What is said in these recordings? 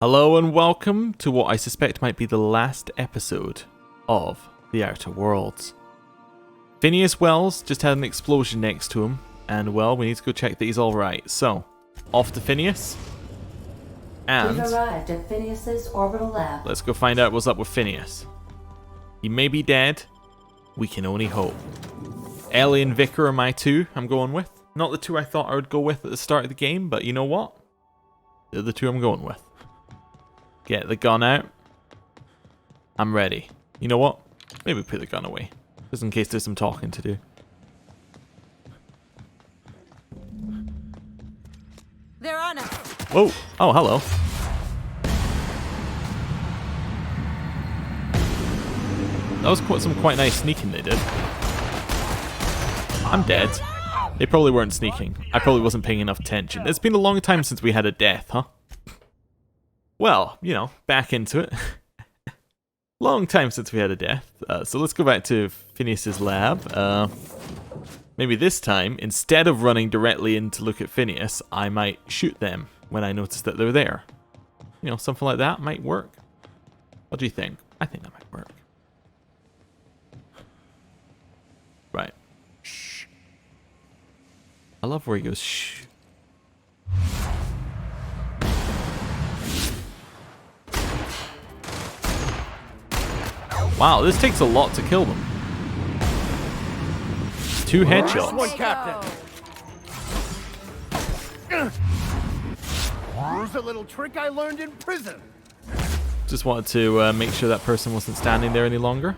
Hello and welcome to what I suspect might be the last episode of The Outer Worlds. Phineas Wells just had an explosion next to him, and well, we need to go check that he's alright. So, off to Phineas, and We've arrived at Phineas's orbital lab. let's go find out what's up with Phineas. He may be dead, we can only hope. Ellie and Vicar are my two I'm going with. Not the two I thought I would go with at the start of the game, but you know what? They're the two I'm going with. Get the gun out. I'm ready. You know what? Maybe put the gun away. Just in case there's some talking to do. They're on us. Whoa. Oh, hello. That was some quite nice sneaking they did. I'm dead. They probably weren't sneaking. I probably wasn't paying enough attention. It's been a long time since we had a death, huh? Well, you know, back into it. Long time since we had a death. So let's go back to Phineas's lab. Maybe this time, instead of running directly in to look at Phineas, I might shoot them when I notice that they're there. You know, something like that might work. What do you think? I think that might work. Right. Shh. I love where he goes, shh. Wow, this takes a lot to kill them. 2 headshots. One, Captain. Here's a little trick I learned in prison. Just wanted to make sure that person wasn't standing there any longer.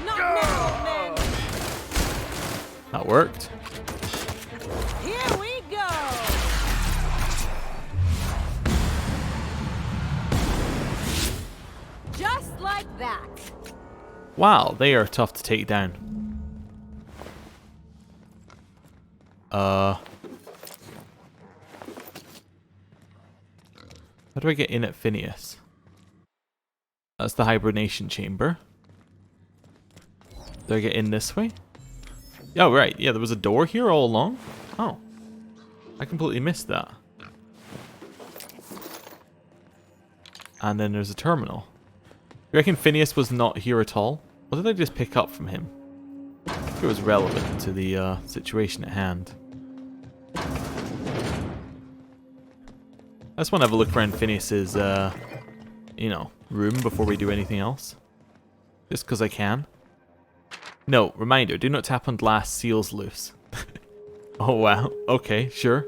Not now, men. That worked. Here we go. Just like that. Wow, they are tough to take down. How do I get in at Phineas? That's the hibernation chamber. Do I get in this way? Oh, right. Yeah, there was a door here all along. Oh. I completely missed that. And then there's a terminal. You reckon Phineas was not here at all? What did I just pick up from him? I think it was relevant to the situation at hand. I just want to have a look around Phineas's, you know, room before we do anything else. Just because I can. No, reminder, do not tap on glass, seals loose. Oh wow, okay, sure.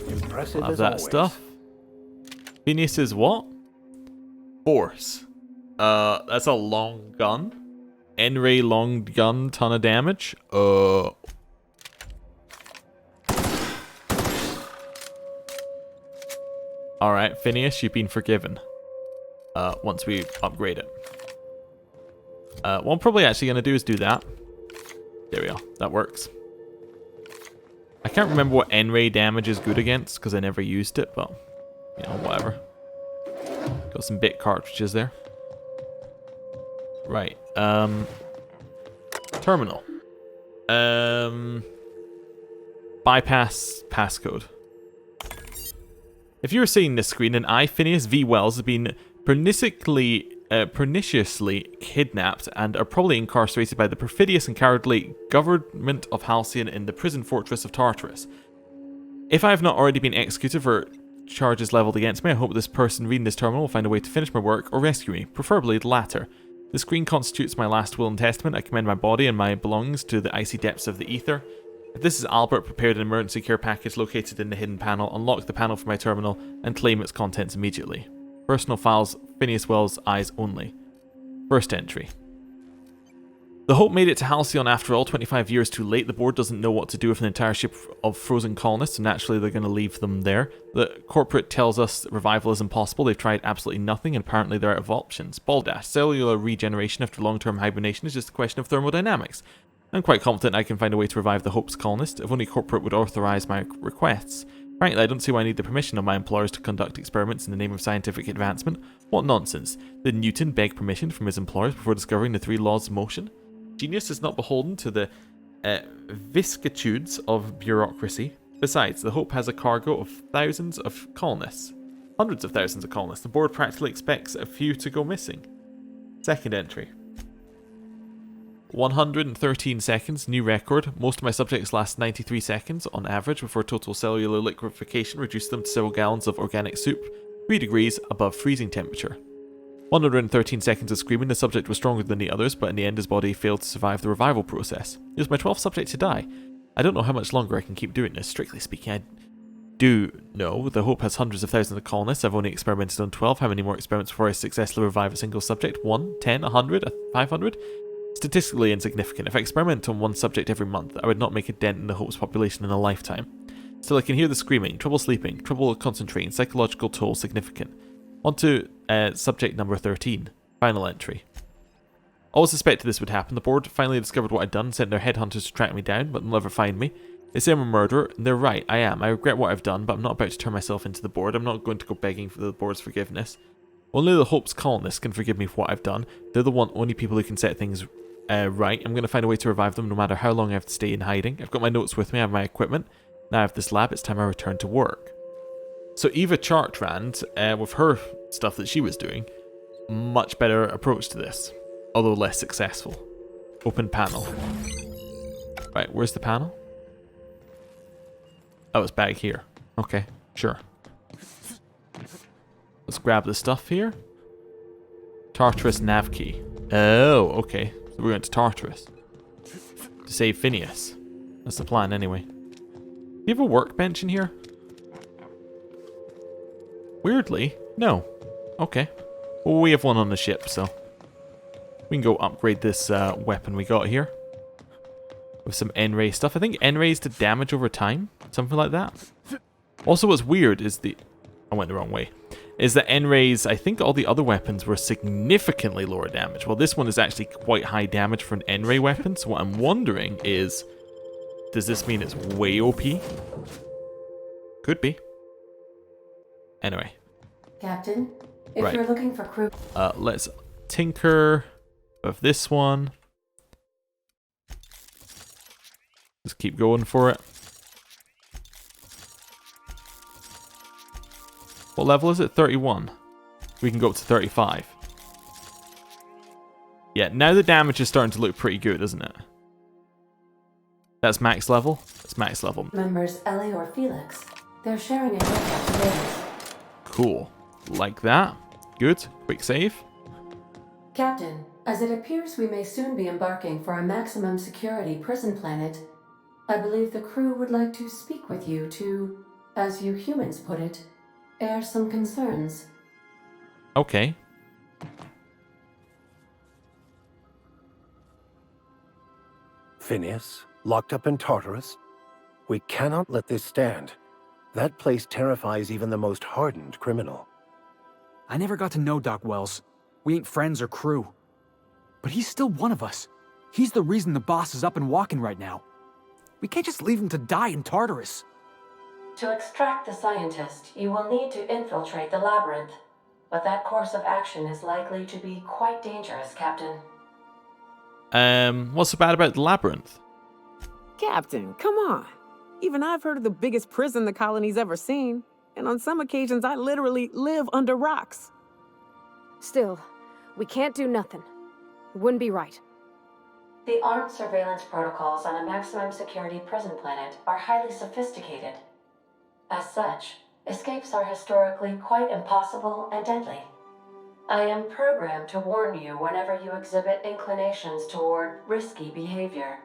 Impressive Have as that always. stuff. Phineas's what? Force. That's a long gun. N-ray long gun, ton of damage. Alright, Phineas, you've been forgiven. Once we upgrade it. What I'm probably actually going to do is do that. There we go, that works. I can't remember what N-ray damage is good against, because I never used it, but, you know, whatever. Got some bit cartridges there. Right, terminal. Bypass passcode. If you're seeing this screen, then I, Phineas V. Wells, have been perniciously kidnapped and are probably incarcerated by the perfidious and cowardly government of Halcyon in the prison fortress of Tartarus. If I have not already been executed for charges leveled against me, I hope this person reading this terminal will find a way to finish my work or rescue me, preferably the latter. The screen constitutes my last will and testament. I commend my body and my belongings to the icy depths of the ether. If this is Albert, prepared an emergency care package located in the hidden panel. Unlock the panel for my terminal and claim its contents immediately. Personal files, Phineas Wells, eyes only. First entry. The Hope made it to Halcyon after all, 25 years too late. The board doesn't know what to do with an entire ship of frozen colonists, and naturally they're going to leave them there. The corporate tells us that revival is impossible. They've tried absolutely nothing, and apparently they're out of options. Baldash, cellular regeneration after long-term hibernation is just a question of thermodynamics. I'm quite confident I can find a way to revive the Hope's colonist, if only corporate would authorize my requests. Frankly, I don't see why I need the permission of my employers to conduct experiments in the name of scientific advancement. What nonsense. Did Newton beg permission from his employers before discovering the 3 laws of motion? Genius is not beholden to the vicissitudes of bureaucracy. Besides, the Hope has a cargo of thousands of colonists. Hundreds of thousands of colonists. The board practically expects a few to go missing. Second entry. 113 seconds, new record. Most of my subjects last 93 seconds on average before total cellular liquefaction reduced them to several gallons of organic soup, 3 degrees above freezing temperature. 113 seconds of screaming, the subject was stronger than the others, but in the end his body failed to survive the revival process. He was my 12th subject to die. I don't know how much longer I can keep doing this. Strictly speaking, I do know the Hope has hundreds of thousands of colonists. I've only experimented on 12. How many more experiments before I successfully revive a single subject? 1, 10, 100, 500? Statistically insignificant. If I experiment on one subject every month, I would not make a dent in the Hope's population in a lifetime. Still, I can hear the screaming, trouble sleeping, trouble concentrating, psychological toll significant. On to subject number 13, final entry. Always suspected this would happen. The board finally discovered what I'd done and sent their headhunters to track me down, but they'll never find me. They say I'm a murderer, and they're right, I am. I regret what I've done, but I'm not about to turn myself into the board. I'm not going to go begging for the board's forgiveness. Only the Hope's colonists can forgive me for what I've done. They're the only people who can set things right. I'm going to find a way to revive them no matter how long I have to stay in hiding. I've got my notes with me, I have my equipment. Now I have this lab, it's time I return to work. So Eva Chartrand, with her stuff that she was doing, much better approach to this, although less successful. Open panel. Right, where's the panel? Oh, it's back here. Okay, sure. Let's grab the stuff here. Tartarus nav key. Oh, okay. So we're going to Tartarus. To save Phineas. That's the plan anyway. Do you have a workbench in here? Weirdly, no. Okay. Well, we have one on the ship, so we can go upgrade this weapon we got here. With some N-ray stuff. I think N-rays did damage over time. Something like that. Also, what's weird is I went the wrong way. Is that N-rays, I think all the other weapons were significantly lower damage. Well, this one is actually quite high damage for an N-ray weapon. So what I'm wondering is, does this mean it's way OP? Could be. Anyway. Captain, if Right. you're looking for crew... Let's tinker with this one. Just keep going for it. What level is it? 31. We can go up to 35. Yeah, now the damage is starting to look pretty good, isn't it? That's max level? That's max level. Members Ellie or Felix. They're sharing a haircut today. Cool. Like that. Good. Quick save. Captain, as it appears we may soon be embarking for a maximum security prison planet, I believe the crew would like to speak with you to, as you humans put it, air some concerns. Okay. Phineas, locked up in Tartarus? We cannot let this stand. That place terrifies even the most hardened criminal. I never got to know Doc Wells. We ain't friends or crew. But he's still one of us. He's the reason the boss is up and walking right now. We can't just leave him to die in Tartarus. To extract the scientist, you will need to infiltrate the labyrinth. But that course of action is likely to be quite dangerous, Captain. What's so bad about the labyrinth? Captain, come on. Even I've heard of the biggest prison the colony's ever seen. And on some occasions, I literally live under rocks. Still, we can't do nothing. It wouldn't be right. The armed surveillance protocols on a maximum security prison planet are highly sophisticated. As such, escapes are historically quite impossible and deadly. I am programmed to warn you whenever you exhibit inclinations toward risky behavior.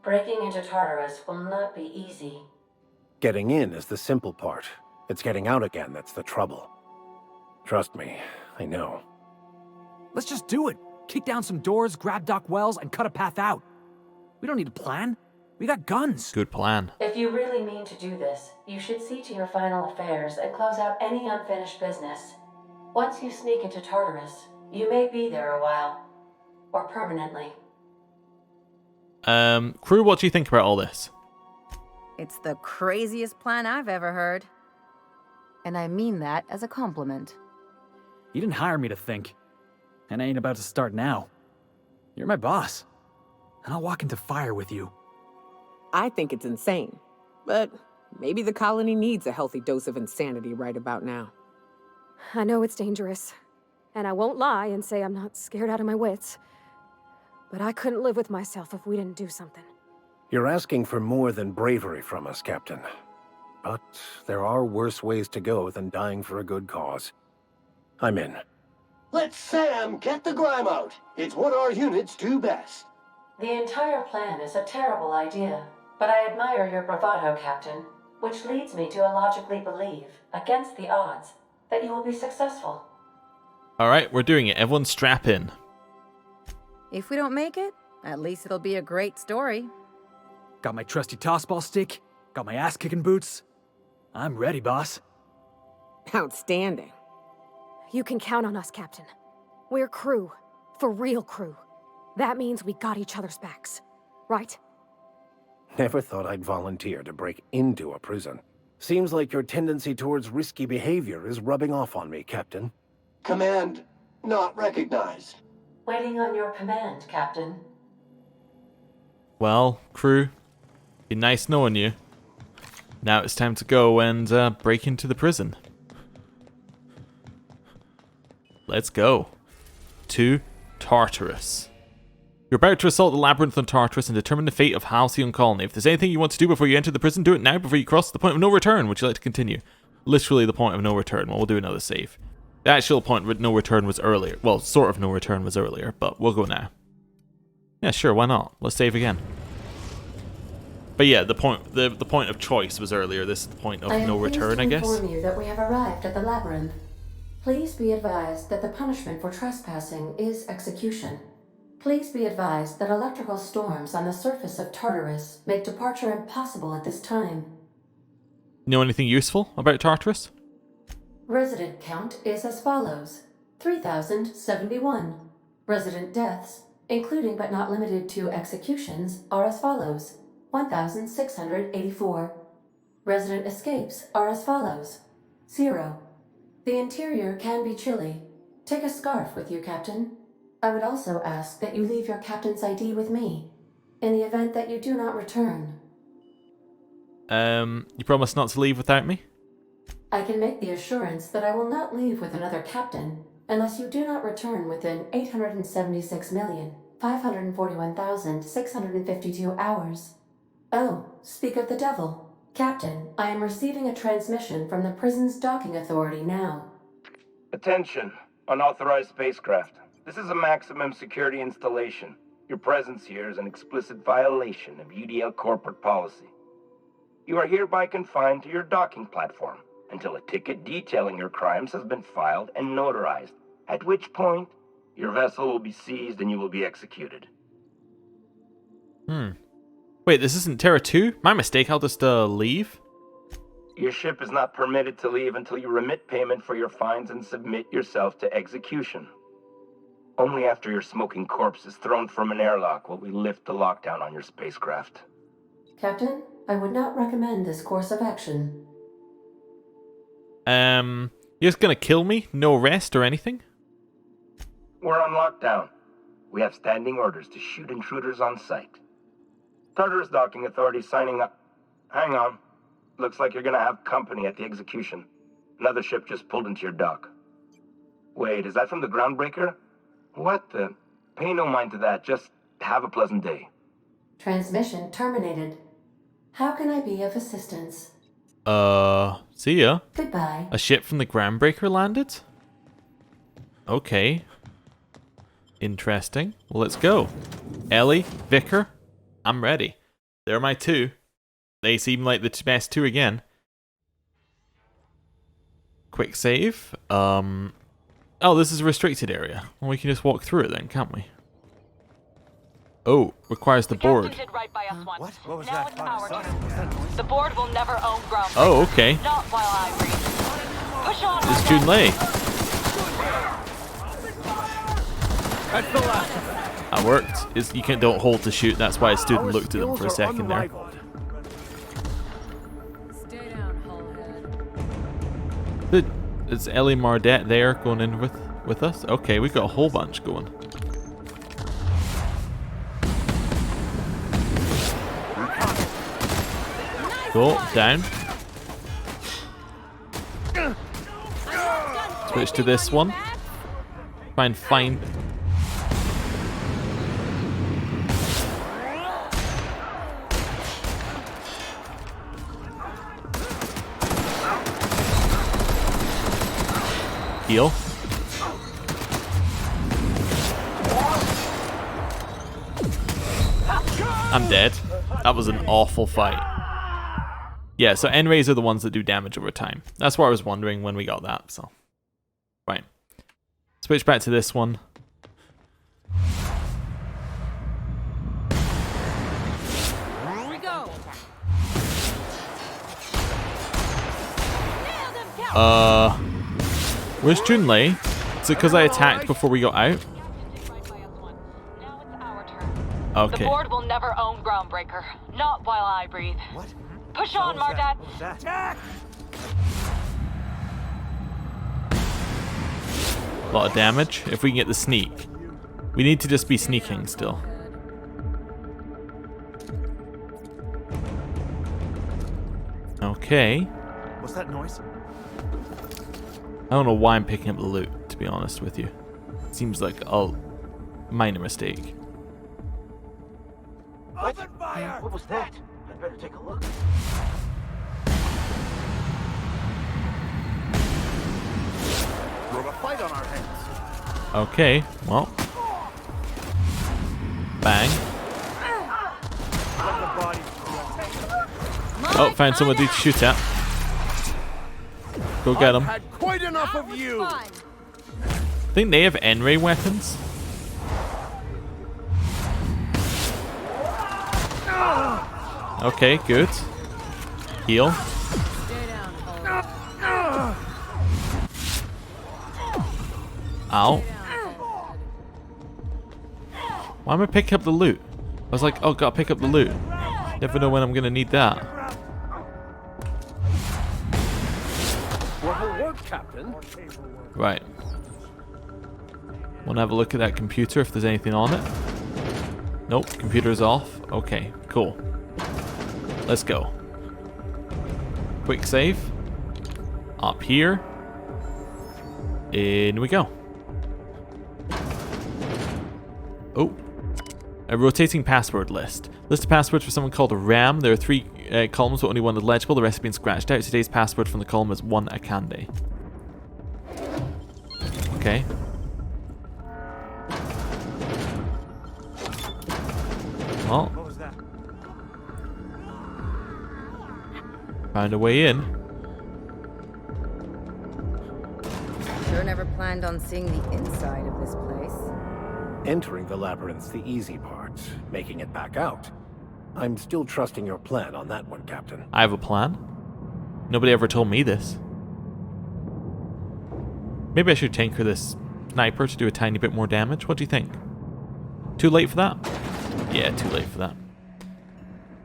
Breaking into Tartarus will not be easy. Getting in is the simple part. It's getting out again that's the trouble. Trust me, I know. Let's just do it. Kick down some doors, grab Doc Wells, and cut a path out. We don't need a plan. We got guns. Good plan. If you really mean to do this, you should see to your final affairs and close out any unfinished business. Once you sneak into Tartarus, you may be there a while. Or permanently. Crew, what do you think about all this? It's the craziest plan I've ever heard. And I mean that as a compliment. You didn't hire me to think. And I ain't about to start now. You're my boss. And I'll walk into fire with you. I think it's insane. But Maybe the colony needs a healthy dose of insanity right about now. I know it's dangerous, and I won't lie and say I'm not scared out of my wits. But I couldn't live with myself if we didn't do something. You're asking for more than bravery from us, Captain. But there are worse ways to go than dying for a good cause. I'm in. Let Sam get the grime out. It's what our units do best. The entire plan is a terrible idea, but I admire your bravado, Captain, which leads me to illogically believe, against the odds, that you will be successful. Alright, we're doing it. Everyone strap in. If we don't make it, at least it'll be a great story. Got my trusty tossball stick, got my ass-kicking boots. I'm ready, boss. Outstanding. You can count on us, Captain. We're crew. For real crew. That means we got each other's backs. Right? Never thought I'd volunteer to break into a prison. Seems like your tendency towards risky behavior is rubbing off on me, Captain. Command not recognized. Waiting on your command, Captain. Well, crew, been nice knowing you. Now it's time to go and break into the prison. Let's go. To Tartarus. You're about to assault the labyrinth on Tartarus and determine the fate of Halcyon colony. If there's anything you want to do before you enter the prison, do it now before you cross the point of no return. Would you like to continue? Literally the point of no return. Well, we'll do another save. The actual point of no return was earlier. Well, sort of no return was earlier, but we'll go now. Yeah, sure, why not? Let's save again. But yeah, the point of choice was earlier. This is the point of no return, I guess. I am pleased to inform you that we have arrived at the labyrinth. Please be advised that the punishment for trespassing is execution. Please be advised that electrical storms on the surface of Tartarus make departure impossible at this time. Know anything useful about Tartarus? Resident count is as follows: 3,071. Resident deaths, including but not limited to executions, are as follows: 1,684. Resident escapes are as follows: 0. The interior can be chilly. Take a scarf with you, Captain. I would also ask that you leave your captain's ID with me, in the event that you do not return. You promise not to leave without me? I can make the assurance that I will not leave with another captain, unless you do not return within 876,541,652 hours. Oh, speak of the devil. Captain, I am receiving a transmission from the prison's docking authority now. Attention, unauthorized spacecraft. This is a maximum security installation. Your presence here is an explicit violation of UDL corporate policy. You are hereby confined to your docking platform until a ticket detailing your crimes has been filed and notarized, at which point your vessel will be seized and you will be executed. Wait, this isn't Terra 2? My mistake, I'll just leave? Your ship is not permitted to leave until you remit payment for your fines and submit yourself to execution. Only after your smoking corpse is thrown from an airlock will we lift the lockdown on your spacecraft. Captain, I would not recommend this course of action. You're just gonna kill me? No rest or anything? We're on lockdown. We have standing orders to shoot intruders on sight. Tartarus Docking Authority signing up. Hang on. Looks like you're gonna have company at the execution. Another ship just pulled into your dock. Wait, is that from the Groundbreaker? What the? Pay no mind to that. Just have a pleasant day. Transmission terminated. How can I be of assistance? See ya. Goodbye. A ship from the Groundbreaker landed? Okay. Interesting. Well, let's go. Ellie, Vicar, I'm ready. They're my two. They seem like the best two again. Quick save. Oh, this is a restricted area. Well, we can just walk through it then, can't we? Oh, requires the board. Right by us once. What? What was Now that? it's our turn. The board will never own ground. Oh, okay. Not while I read. Push on. It's Junlei. That's the last. That worked. Don't hold to shoot. That's why I stood and looked at them for a second there. Stay down, Hullhead. Is Ellie Mardet there going in with us? Okay, we've got a whole bunch going. Cool, down. Switch to this one. Try and find... Heal. I'm dead. That was an awful fight. Yeah, so N-rays are the ones that do damage over time. That's what I was wondering when we got that, so. Right. Switch back to this one. Here we go. Where's Junlei? Is it because I attacked before we got out? Okay. The board will never own Groundbreaker. Not while I breathe. What? Push on, Mardat. Attack! A lot of damage. If we can get the sneak. We need to just be sneaking still. Okay. What's that noise? I don't know why I'm picking up the loot, to be honest with you. Seems like a minor mistake. Open fire! What was that? I'd better take a look. We have a fight on our hands. Okay, well. Bang. Let the body Oh, found someone to shoot at. Go get him. had quite enough of you. I think they have N-ray weapons. Okay, good. Heal. Stay down, Hulk. Ow. Why am I picking up the loot? I was like, oh, gotta pick up the loot. Never know when I'm gonna need that. What will work, Captain? Right. Wanna have a look at that computer if there's anything on it? Nope, computer's off. Okay, cool. Let's go. Quick save. Up here. In we go. Oh. A rotating password list. List of passwords for someone called Ram. There are 3 columns, but only one is legible. The rest have been scratched out. Today's password from the column is 1 Akande. Okay. Well. What was that? Found a way in. Sure never planned on seeing the inside of this place. Entering the labyrinth's the easy part. Making it back out. I'm still trusting your plan on that one, Captain. I have a plan. Nobody ever told me this. Maybe I should tinker this sniper to do a tiny bit more damage. What do you think? Too late for that? Yeah, too late for that.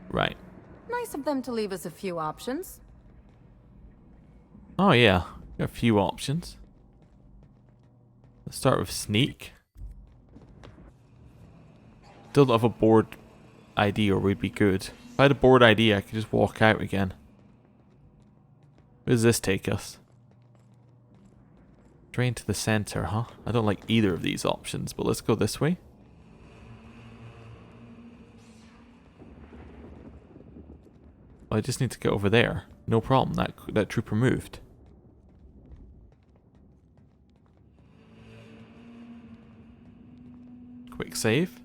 Right. Nice of them to leave us a few options. Oh yeah, got a few options. Let's start with sneak. Still don't have a board ID or we'd be good. If I had a board ID, I could just walk out again. Where does this take us? Drain to the center, huh? I don't like either of these options, but let's go this way. I just need to get over there. No problem. That trooper moved. Quick save.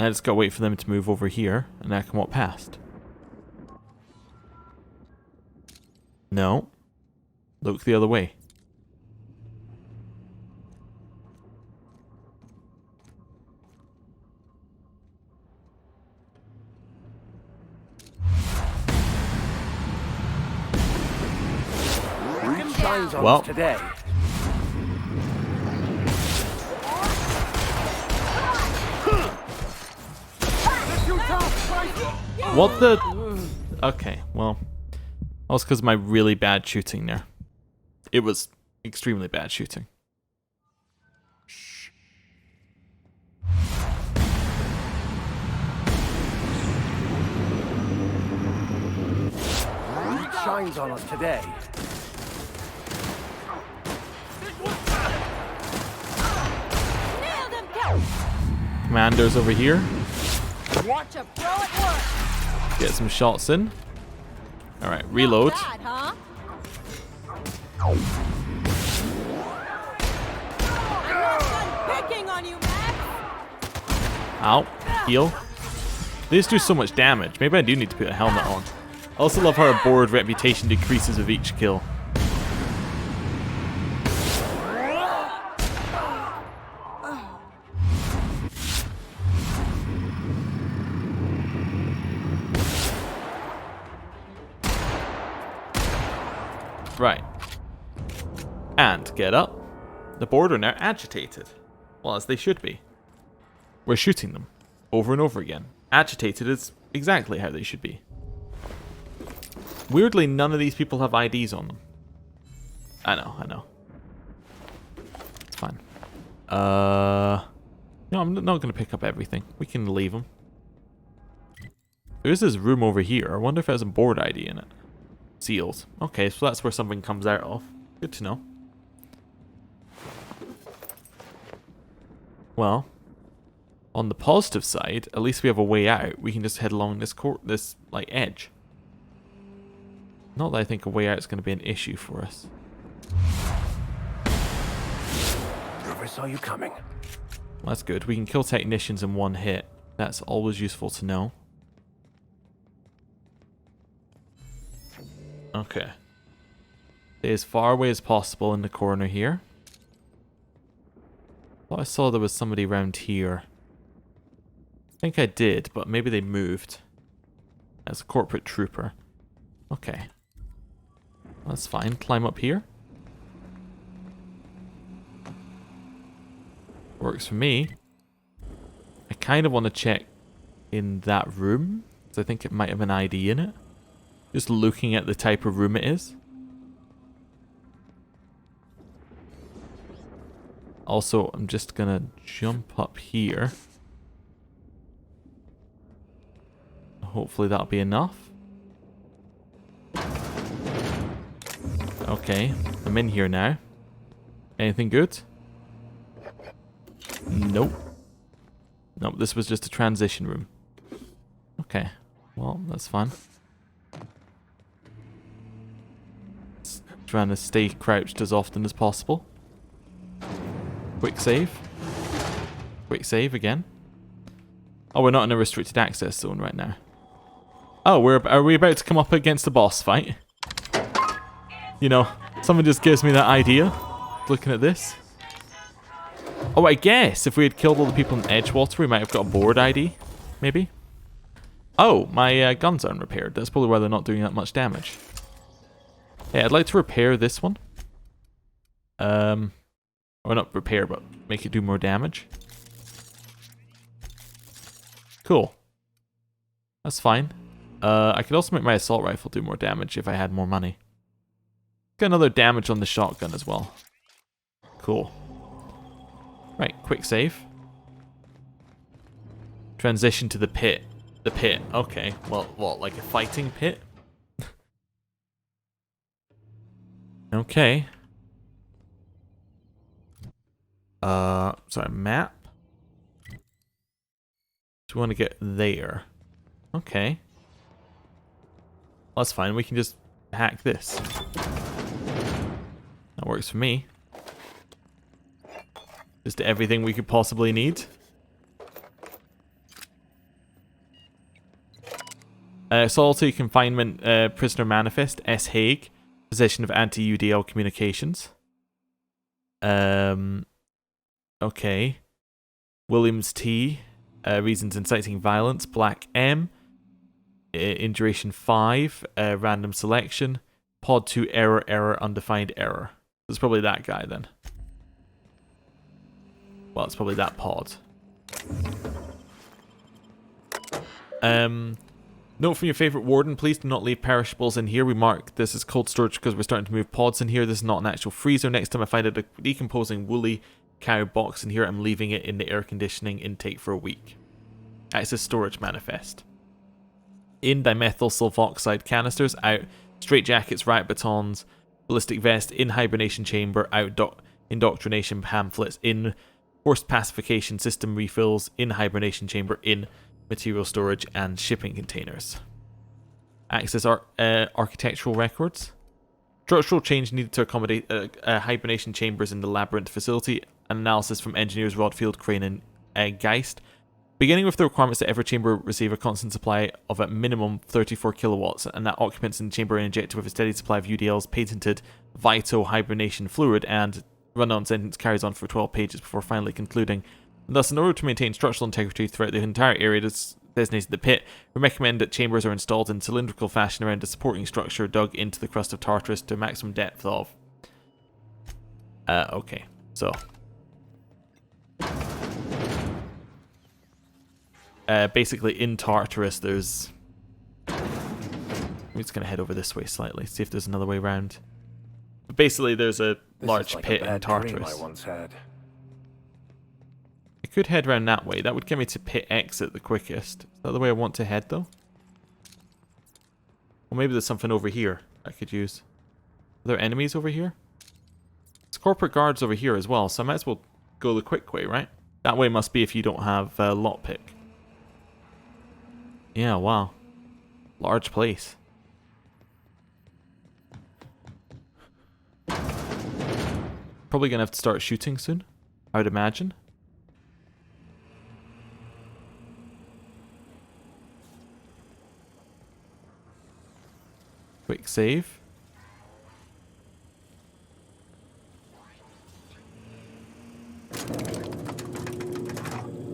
I just gotta wait for them to move over here, and I can walk past. No. Look the other way. Shines on Well. us today. What the? Okay, well, that was because of my really bad shooting there. It was extremely bad shooting. Shines on us today. Commandos over here. Watch a pro at work. Get some shots in. Alright, reload. Not bad, huh? I'm not done picking on you, Max. Ow. Heal. They just do so much damage. Maybe I do need to put a helmet on. I also love how our board reputation decreases with each kill. Right. And get up. The board are now agitated. Well, as they should be. We're shooting them over and over again. Agitated is exactly how they should be. Weirdly, none of these people have IDs on them. I know. It's fine. No, I'm not going to pick up everything. We can leave them. There is this room over here. I wonder if it has a board ID in it. Seals. Okay, so that's where something comes out of. Good to know. Well, on the positive side, at least we have a way out. We can just head along this like edge. Not that I think a way out is going to be an issue for us. Never saw you coming. Well, that's good. We can kill technicians in one hit. That's always useful to know. Okay. Stay as far away as possible in the corner here. Thought I saw there was somebody around here. I think I did, but maybe they moved. As a corporate trooper. Okay. That's fine. Climb up here. Works for me. I kind of want to check in that room, because I think it might have an ID in it. Just looking at the type of room it is. Also, I'm just gonna jump up here. Hopefully that'll be enough. Okay, I'm in here now. Anything good? Nope. Nope, this was just a transition room. Okay, well, that's fine. Trying to stay crouched as often as possible. Quick save. Quick save again. Oh, we're not in a restricted access zone right now. Oh, are we about to come up against a boss fight? You know, someone just gives me that idea. Looking at this. Oh, I guess if we had killed all the people in Edgewater, we might have got a board ID. Maybe. Oh, my guns aren't repaired. That's probably why they're not doing that much damage. Yeah, I'd like to repair this one. Or not repair, but make it do more damage. Cool. That's fine. I could also make my assault rifle do more damage if I had more money. Got another damage on the shotgun as well. Cool. Right, quick save. Transition to the pit. The pit, okay. Well, what, like a fighting pit? Okay. Sorry, map. So we want to get there. Okay. Well, that's fine. We can just hack this. That works for me. Just everything we could possibly need. Solitary confinement prisoner manifest. S. Hague. Possession of anti-UDL communications. Okay. Williams T. Reasons inciting violence. Black M. In duration 5. Random selection. Pod 2 error, undefined error. It's probably that guy then. Well, it's probably that pod. Note from your favorite warden, please do not leave perishables in here. We mark this as cold storage because we're starting to move pods in here. This is not an actual freezer. Next time I find a decomposing woolly cow box in here, I'm leaving it in the air conditioning intake for a week. Access storage manifest. In dimethyl sulfoxide canisters, out straitjackets, riot batons, ballistic vest, in hibernation chamber, out indoctrination pamphlets, in forced pacification system refills in hibernation chamber in material storage and shipping containers. Access architectural records. Structural change needed to accommodate hibernation chambers in the labyrinth facility. An analysis from engineers Rodfield, Crane, and Geist. Beginning with the requirements that every chamber receive a constant supply of at minimum 34 kilowatts, and that occupants in the chamber are injected with a steady supply of UDL's patented Vito hibernation fluid, and run-on sentence carries on for 12 pages before finally concluding. Thus, in order to maintain structural integrity throughout the entire area designated the pit, we recommend that chambers are installed in cylindrical fashion around a supporting structure dug into the crust of Tartarus to a maximum depth of... okay, so... basically, in Tartarus, there's... I'm just going to head over this way slightly, see if there's another way around. But basically, there's a large pit in Tartarus. I once had. I could head around that way. That would get me to pit exit the quickest. Is that the way I want to head, though? Well, maybe there's something over here I could use. Are there enemies over here? There's corporate guards over here as well, so I might as well go the quick way, right? That way must be if you don't have lockpick. Yeah, wow. Large place. Probably gonna have to start shooting soon, I would imagine. Quick save.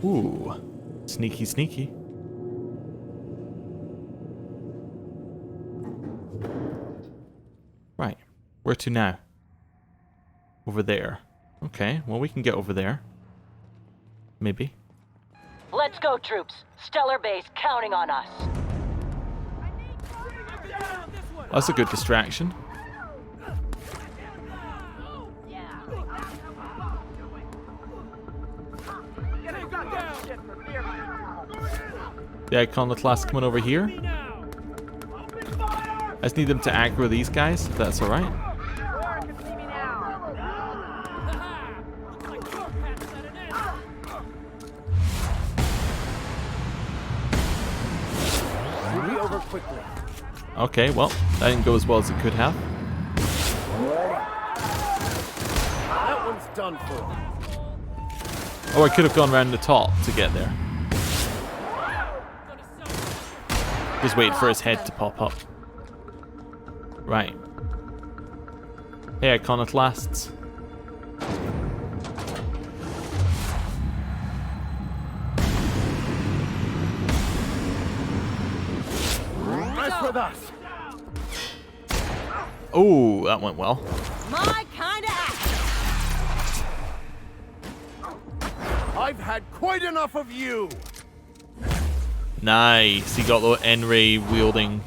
Ooh. Sneaky, sneaky. Right. Where to now? Over there. Okay, well we can get over there. Maybe. Let's go, troops. Stellar base counting on us. That's a good distraction. The Iconoclast coming over here. I just need them to aggro these guys, if that's alright. Okay, well, that didn't go as well as it could have. That one's done for. Oh, I could have gone around the top to get there. Just wait for his head to pop up. Right. Hey, Iconoclasts. With us. Oh, that went well. My kind of action. I've had quite enough of you. Nice. He got the N-ray wielding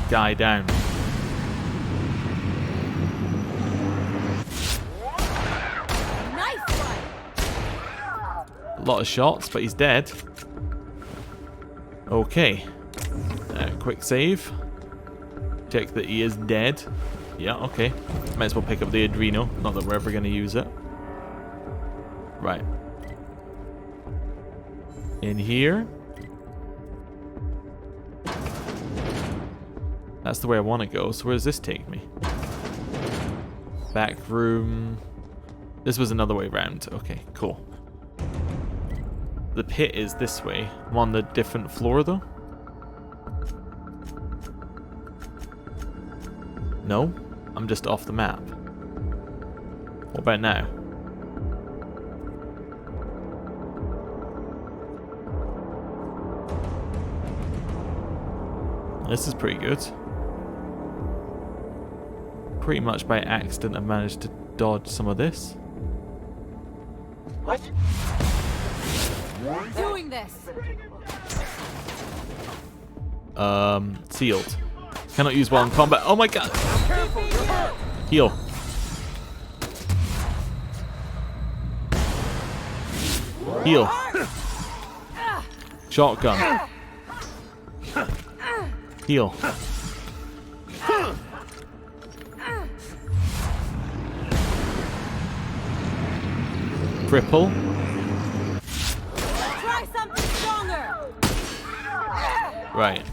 guy down. Nice one. A lot of shots, but he's dead. Okay. Quick save. Check that he is dead. Yeah, okay. Might as well pick up the Adreno. Not that we're ever going to use it. Right. In here. That's the way I want to go. So where does this take me? Back room. This was another way around. Okay, cool. The pit is this way. I'm on the different floor though. No, I'm just off the map. What about now? This is pretty good. Pretty much by accident I managed to dodge some of this. What? Doing this. Sealed. Cannot use while in combat. Oh my god! Heal. Heal. Shotgun. Heal. Cripple. Right.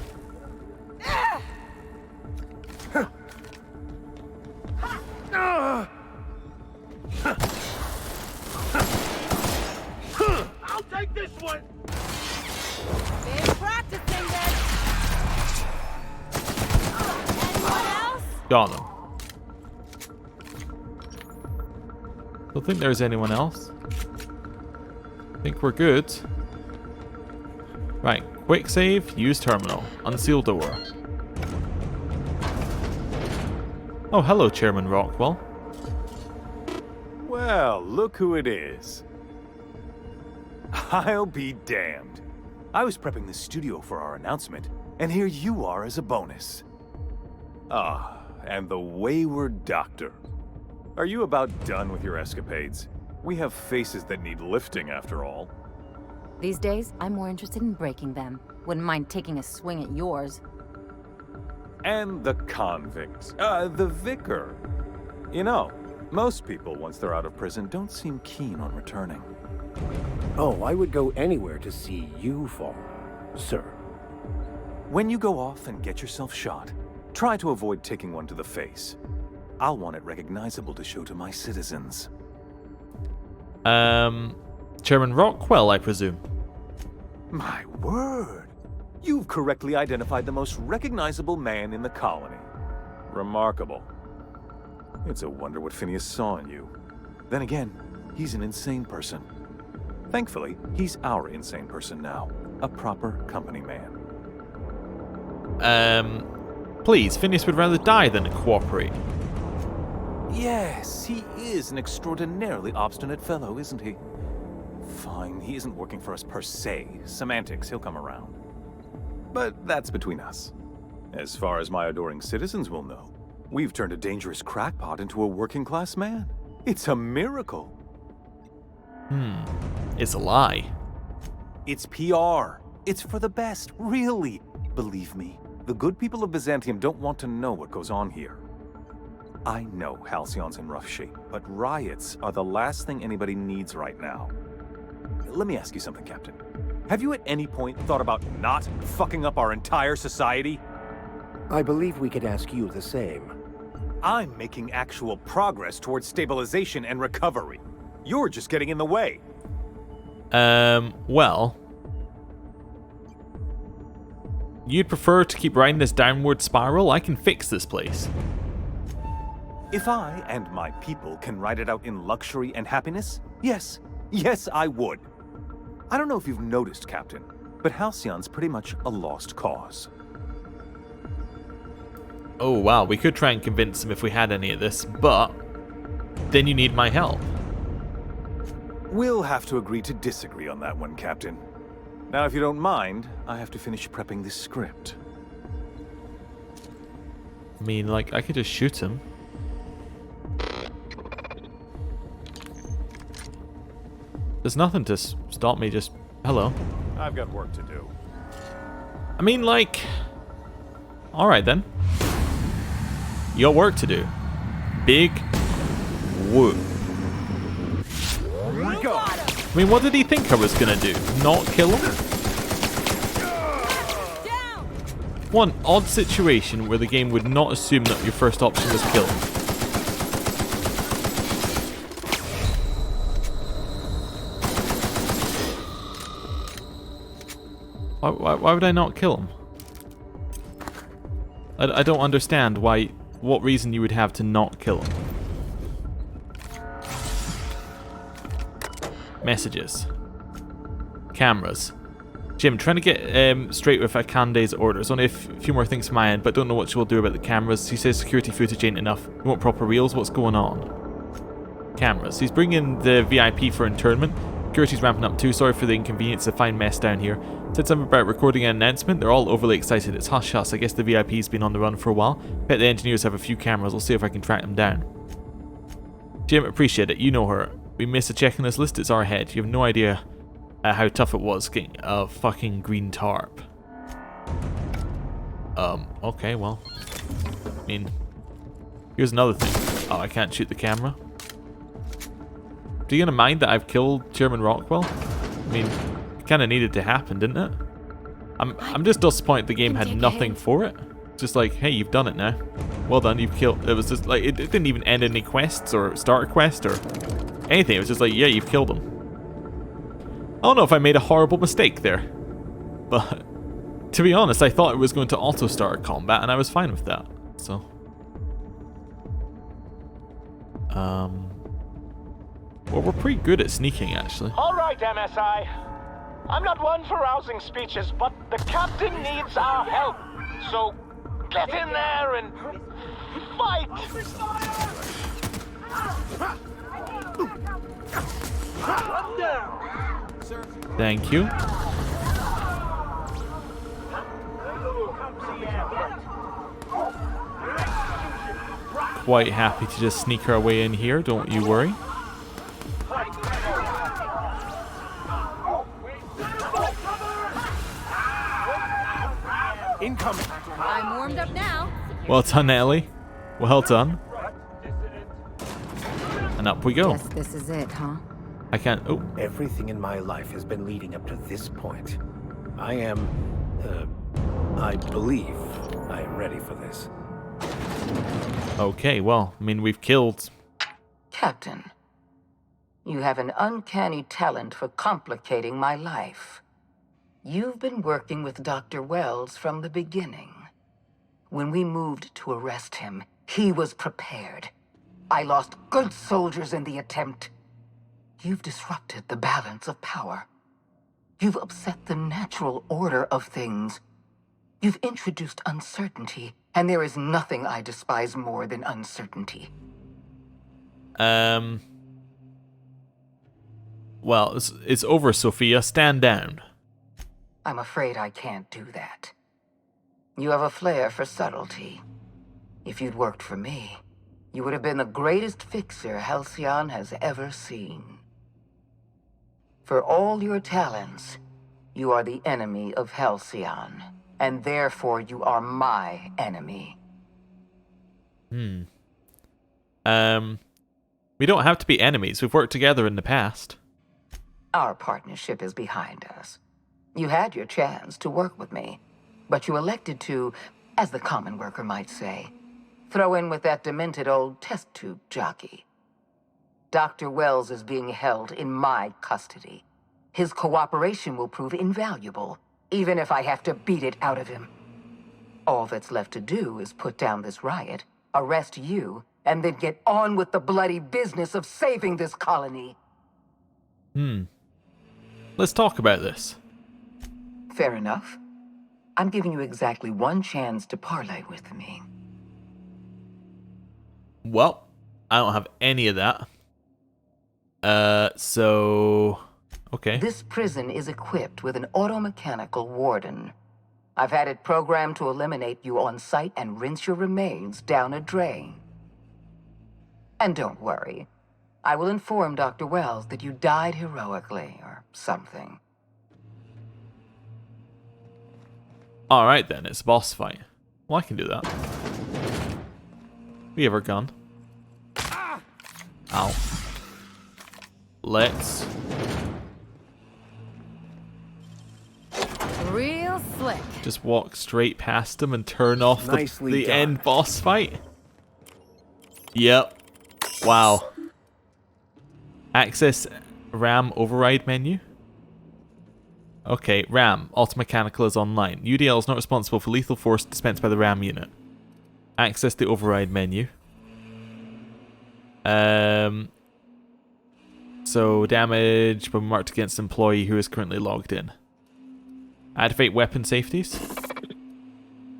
I'll take this one! Been practicing this. Anyone else? Got him. Don't think there's anyone else. Think we're good. Right, quick save, use terminal, unseal door. Oh, hello, Chairman Rockwell. Well, look who it is. I'll be damned. I was prepping the studio for our announcement, and here you are as a bonus. Ah, and the wayward doctor. Are you about done with your escapades? We have faces that need lifting, after all. These days, I'm more interested in breaking them. Wouldn't mind taking a swing at yours. And the convict. The vicar. You know, most people, once they're out of prison, don't seem keen on returning. Oh, I would go anywhere to see you fall, sir. When you go off and get yourself shot, try to avoid taking one to the face. I'll want it recognizable to show to my citizens. Chairman Rockwell, I presume. My word! You've correctly identified the most recognizable man in the colony. Remarkable. It's a wonder what Phineas saw in you. Then again, he's an insane person. Thankfully, he's our insane person now. A proper company man. Please, Phineas would rather die than cooperate. Yes, he is an extraordinarily obstinate fellow, isn't he? Fine, he isn't working for us per se. Semantics, he'll come around. But that's between us. As far as my adoring citizens will know, we've turned a dangerous crackpot into a working-class man. It's a miracle. It's a lie. It's PR. It's for the best, really. Believe me, the good people of Byzantium don't want to know what goes on here. I know Halcyon's in rough shape, but riots are the last thing anybody needs right now. Let me ask you something, Captain. Have you at any point thought about not fucking up our entire society? I believe we could ask you the same. I'm making actual progress towards stabilization and recovery. You're just getting in the way. Well... You'd prefer to keep riding this downward spiral? I can fix this place. If I and my people can ride it out in luxury and happiness, yes, I would. I don't know if you've noticed, Captain, but Halcyon's pretty much a lost cause. Oh wow, we could try and convince him if we had any of this, but then you need my help. We'll have to agree to disagree on that one, Captain. Now, if you don't mind, I have to finish prepping this script. I mean, like, I could just shoot him. There's nothing to stop me, just... Hello. I've got work to do. I mean, like... Alright then. You got work to do. Big whoop. I mean, what did he think I was gonna do? Not kill him? One odd situation where the game would not assume that your first option was kill him. Why would I not kill him? I don't understand what reason you would have to not kill him. Messages. Cameras. Jim, trying to get straight with Akande's orders. Only a few more things from my end, but don't know what she will do about the cameras. He says security footage ain't enough. You want proper reels? What's going on? Cameras. He's bringing the VIP for internment. Security's ramping up too. Sorry for the inconvenience. A fine mess down here. Said something about recording an announcement. They're all overly excited. It's hush hush. I guess the VIP's been on the run for a while. Bet the engineers have a few cameras. I'll see if I can track them down. Jim, appreciate it. You know her. We missed a check on this list. It's our head. You have no idea how tough it was getting a fucking green tarp. Okay, well. I mean, here's another thing. Oh, I can't shoot the camera. Are you gonna mind that I've killed Chairman Rockwell? I mean, it kinda needed to happen, didn't it? I'm just disappointed the game had nothing for it. Just like, hey, you've done it now. Well done, you've killed. It was just like, it didn't even end any quests or start a quest or anything. It was just like, yeah, you've killed him. I don't know if I made a horrible mistake there, but to be honest, I thought it was going to auto start a combat, and I was fine with that. So, well, we're pretty good at sneaking, actually. All right, MSI. I'm not one for rousing speeches, but the captain needs our help. So get in there and fight! Thank you. Quite happy to just sneak our way in here, don't you worry. Incoming. I'm warmed up now. Well done, Ellie. Well done. And up we go. Guess this is it, huh? I can't. Oh. Everything in my life has been leading up to this point. I believe I am ready for this. Okay, well, I mean, we've killed. Captain, you have an uncanny talent for complicating my life. You've been working with Dr. Wells from the beginning. When we moved to arrest him, he was prepared. I lost good soldiers in the attempt. You've disrupted the balance of power. You've upset the natural order of things. You've introduced uncertainty, and there is nothing I despise more than uncertainty. Well, it's over, Sophia. Stand down. I'm afraid I can't do that. You have a flair for subtlety. If you'd worked for me, you would have been the greatest fixer Halcyon has ever seen. For all your talents, you are the enemy of Halcyon, and therefore you are my enemy. We don't have to be enemies. We've worked together in the past. Our partnership is behind us. You had your chance to work with me, but you elected to, as the common worker might say, throw in with that demented old test tube jockey. Dr. Wells is being held in my custody. His cooperation will prove invaluable, even if I have to beat it out of him. All that's left to do is put down this riot, arrest you, and then get on with the bloody business of saving this colony. Let's talk about this. Fair enough. I'm giving you exactly one chance to parley with me. Well, I don't have any of that. So... Okay. This prison is equipped with an automechanical warden. I've had it programmed to eliminate you on sight and rinse your remains down a drain. And don't worry. I will inform Dr. Wells that you died heroically, or something. Alright then, it's a boss fight. Well, I can do that. We have our gun. Ow. Let's... Real slick. just walk straight past him and turn off the end boss fight. Yep. Wow. Access RAM override menu. Okay, RAM. Automechanical is online. UDL is not responsible for lethal force dispensed by the RAM unit. Access the override menu. So damage when marked against employee who is currently logged in. Activate weapon safeties.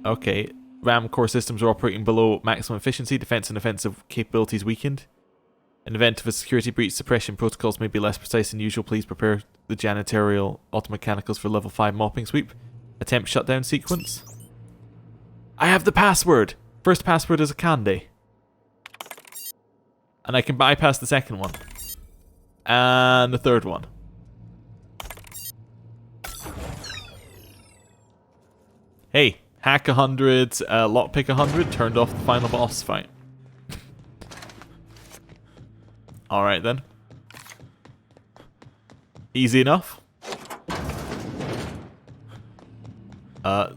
Okay. RAM core systems are operating below maximum efficiency. Defense and offensive capabilities weakened. In the event of a security breach, suppression protocols may be less precise than usual. Please prepare the janitorial automechanicals for level 5 mopping sweep. Attempt shutdown sequence. I have the password! First password is a candy. And I can bypass the second one. And the third one. Hey, hack 100, lockpick 100, turned off the final boss fight. Alright then. Easy enough.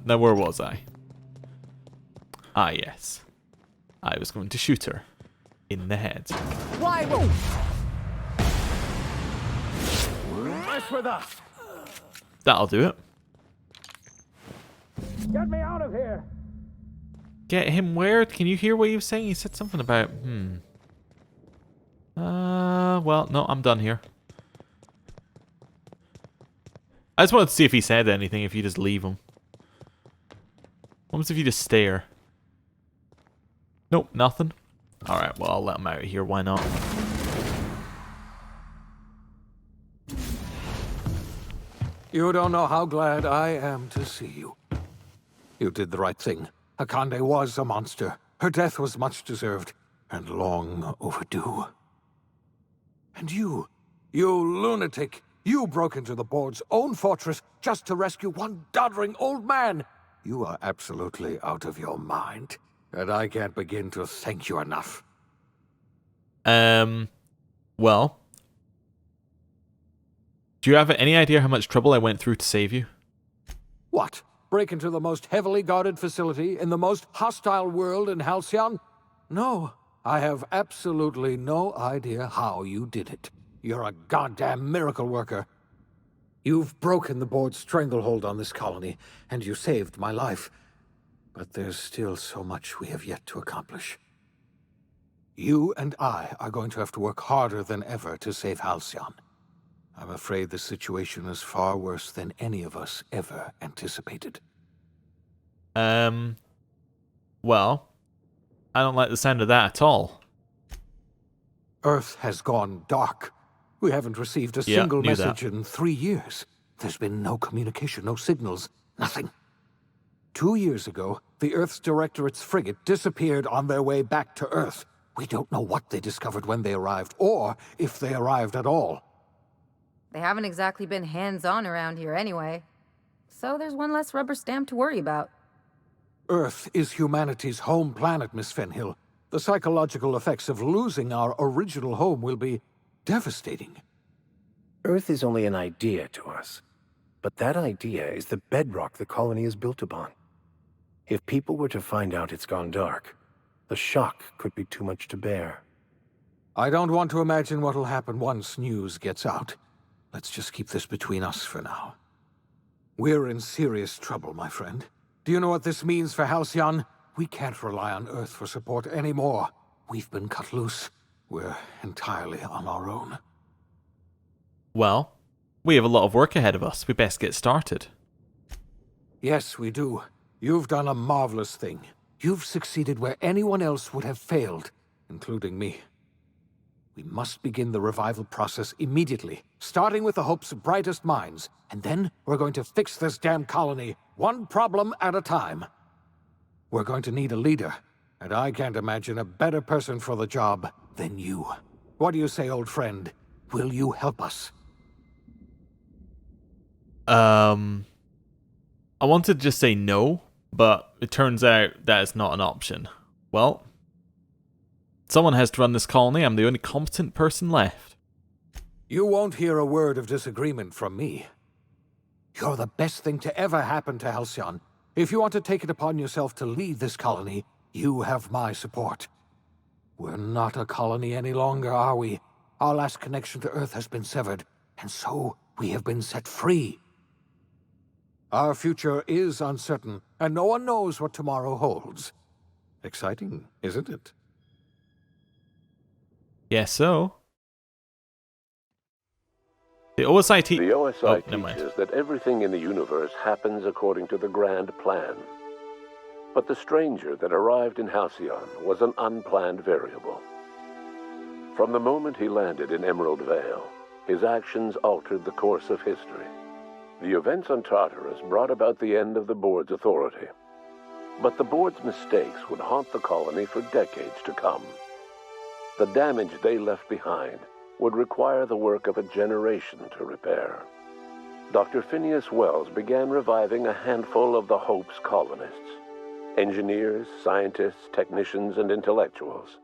Now where was I? Ah, yes. I was going to shoot her. In the head. Why? Mess with us. That'll do it. Get me out of here. Get him where? Can you hear what he was saying? He said something about, well, no, I'm done here. I just wanted to see if he said anything, if you just leave him. What happens if you just stare? Nope, nothing. Alright, well, I'll let him out of here, why not? You don't know how glad I am to see you. You did the right thing. Akande was a monster. Her death was much deserved, and long overdue. And you lunatic, you broke into the board's own fortress just to rescue one doddering old man. You are absolutely out of your mind, and I can't begin to thank you enough. Well, do you have any idea how much trouble I went through to save you? What? Break into the most heavily guarded facility in the most hostile world in Halcyon? No, I have absolutely no idea how you did it. You're a goddamn miracle worker. You've broken the board's stranglehold on this colony, and you saved my life. But there's still so much we have yet to accomplish. You and I are going to have to work harder than ever to save Halcyon. I'm afraid the situation is far worse than any of us ever anticipated. Well, I don't like the sound of that at all. Earth has gone dark. We haven't received a single message in 3 years. There's been no communication, no signals, nothing. 2 years ago, the Earth's Directorate's frigate disappeared on their way back to Earth. We don't know what they discovered when they arrived, or if they arrived at all. They haven't exactly been hands-on around here anyway. So there's one less rubber stamp to worry about. Earth is humanity's home planet, Miss Fenhill. The psychological effects of losing our original home will be devastating. Earth is only an idea to us. But that idea is the bedrock the colony is built upon. If people were to find out it's gone dark, the shock could be too much to bear. I don't want to imagine what'll happen once news gets out. Let's just keep this between us for now. We're in serious trouble, my friend. Do you know what this means for Halcyon? We can't rely on Earth for support anymore. We've been cut loose. We're entirely on our own. Well, we have a lot of work ahead of us. We best get started. Yes, we do. You've done a marvelous thing. You've succeeded where anyone else would have failed, including me. We must begin the revival process immediately, starting with the Hope's brightest minds, and then we're going to fix this damn colony, one problem at a time. We're going to need a leader, and I can't imagine a better person for the job than you. What do you say, old friend? Will you help us? I wanted to just say no, but it turns out that is not an option. Well, someone has to run this colony. I'm the only competent person left. You won't hear a word of disagreement from me. You're the best thing to ever happen to Halcyon. If you want to take it upon yourself to lead this colony, you have my support. We're not a colony any longer, are we? Our last connection to Earth has been severed, and so we have been set free. Our future is uncertain, and no one knows what tomorrow holds. Exciting, isn't it? Yes, so. The OSI The OSI teaches that everything in the universe happens according to the grand plan. But the stranger that arrived in Halcyon was an unplanned variable. From the moment he landed in Emerald Vale, his actions altered the course of history. The events on Tartarus brought about the end of the board's authority. But the board's mistakes would haunt the colony for decades to come. The damage they left behind would require the work of a generation to repair. Dr. Phineas Wells began reviving a handful of the Hope's colonists. Engineers, scientists, technicians, and intellectuals.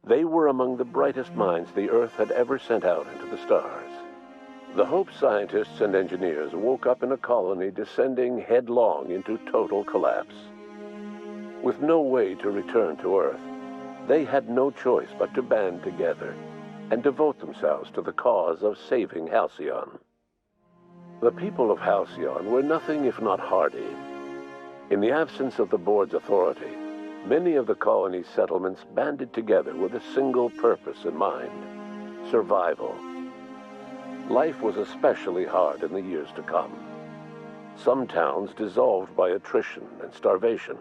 They were among the brightest minds the Earth had ever sent out into the stars. The Hope scientists and engineers woke up in a colony descending headlong into total collapse. With no way to return to Earth, they had no choice but to band together and devote themselves to the cause of saving Halcyon. The people of Halcyon were nothing if not hardy. In the absence of the board's authority, many of the colony's settlements banded together with a single purpose in mind: survival. Life was especially hard in the years to come. Some towns dissolved by attrition and starvation,